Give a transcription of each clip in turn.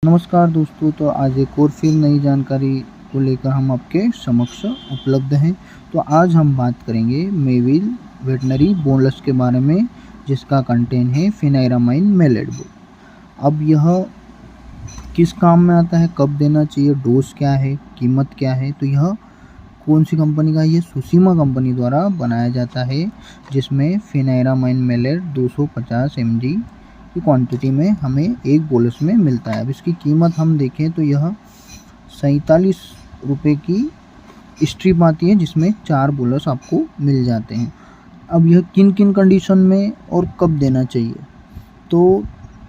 नमस्कार दोस्तों, तो आज एक और फिर नई जानकारी को लेकर हम आपके समक्ष उपलब्ध हैं। तो आज हम बात करेंगे मेविल वेटनरी बोनलेस के बारे में, जिसका कंटेंट है फेनाइरामाइन मेलेट। अब यह किस काम में आता है, कब देना चाहिए, डोज क्या है, कीमत क्या है। तो यह कौन सी कंपनी का, ये सुसीमा कंपनी द्वारा बनाया जाता है, जिसमें फेनाइरामाइन मेलेट 250 mg की क्वांटिटी में हमें एक बोलस में मिलता है। अब इसकी कीमत हम देखें तो यह 47 रुपये की स्ट्रिप आती है, जिसमें 4 बोलस आपको मिल जाते हैं। अब यह किन किन कंडीशन में और कब देना चाहिए, तो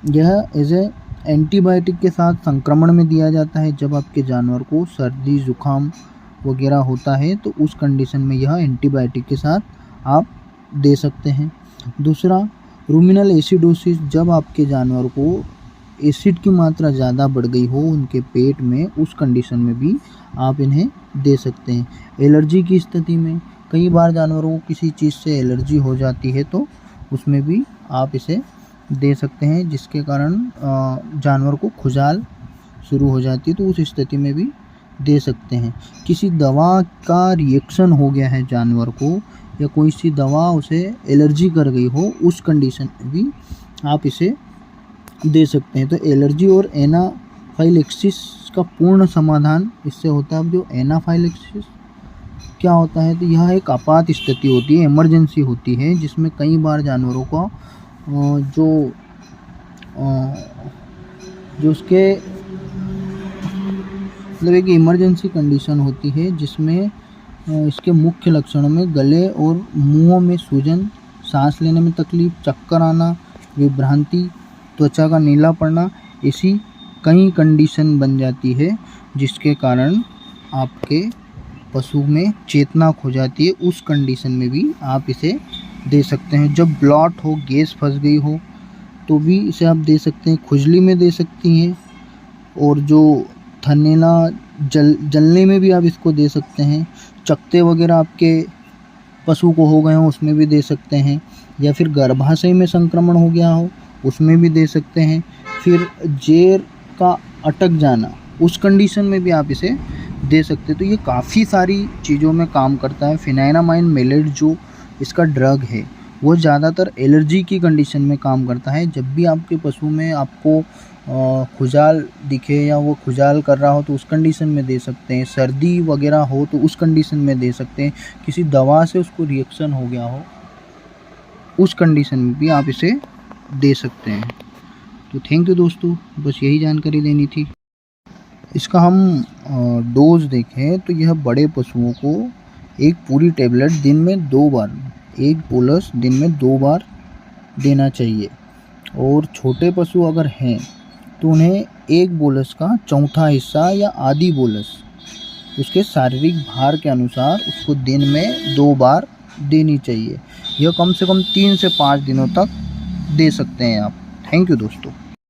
यह एज ए एंटीबायोटिक के साथ संक्रमण में दिया जाता है। जब आपके जानवर को सर्दी जुकाम वगैरह होता है तो उस कंडीशन में यह एंटीबायोटिक के साथ आप दे सकते हैं। दूसरा, रूमिनल एसिडोसिस, जब आपके जानवर को एसिड की मात्रा ज़्यादा बढ़ गई हो उनके पेट में, उस कंडीशन में भी आप इन्हें दे सकते हैं। एलर्जी की स्थिति में, कई बार जानवरों को किसी चीज़ से एलर्जी हो जाती है तो उसमें भी आप इसे दे सकते हैं, जिसके कारण जानवर को खुजाल शुरू हो जाती है, तो उस स्थिति में भी दे सकते हैं। किसी दवा का रिएक्शन हो गया है जानवर को, या कोई सी दवा उसे एलर्जी कर गई हो, उस कंडीशन में भी आप इसे दे सकते हैं। तो एलर्जी और एनाफाइलेक्सिस का पूर्ण समाधान इससे होता है। अब जो एनाफाइलेक्सिस क्या होता है, तो यह एक आपात स्थिति होती है, इमरजेंसी होती है, जिसमें कई बार जानवरों का जो उसके मतलब एक इमरजेंसी कंडीशन होती है, जिसमें इसके मुख्य लक्षणों में गले और मुंह में सूजन, सांस लेने में तकलीफ, चक्कर आना, विभ्रांति, त्वचा का नीला पड़ना, ऐसी कई कंडीशन बन जाती है, जिसके कारण आपके पशु में चेतना खो जाती है। उस कंडीशन में भी आप इसे दे सकते हैं। जब ब्लॉट हो, गैस फंस गई हो, तो भी इसे आप दे सकते हैं। खुजली में दे सकती हैं, और जो थनैला जलने में भी आप इसको दे सकते हैं। चकत्ते वगैरह आपके पशु को हो गए हों, उसमें भी दे सकते हैं। या फिर गर्भाशय में संक्रमण हो गया हो, उसमें भी दे सकते हैं। फिर जेर का अटक जाना, उस कंडीशन में भी आप इसे दे सकते हैं। तो ये काफ़ी सारी चीज़ों में काम करता है। फेनाइरामाइन मेलेट जो इसका ड्रग है, वो ज़्यादातर एलर्जी की कंडीशन में काम करता है। जब भी आपके पशु में आपको खुजाल दिखे या वो खुजाल कर रहा हो, तो उस कंडीशन में दे सकते हैं। सर्दी वगैरह हो तो उस कंडीशन में दे सकते हैं। किसी दवा से उसको रिएक्शन हो गया हो, उस कंडीशन में भी आप इसे दे सकते हैं। तो थैंक यू दोस्तों, बस यही जानकारी देनी थी। इसका हम डोज देखें तो यह बड़े पशुओं को एक पूरी टेबलेट दिन में 2 बार, एक बोलस दिन में 2 बार देना चाहिए। और छोटे पशु अगर हैं तो उन्हें एक बोलस का चौथा हिस्सा या आधी बोलस उसके शारीरिक भार के अनुसार उसको दिन में 2 बार देनी चाहिए। यह कम से कम 3 से 5 दिनों तक दे सकते हैं आप। थैंक यू दोस्तों।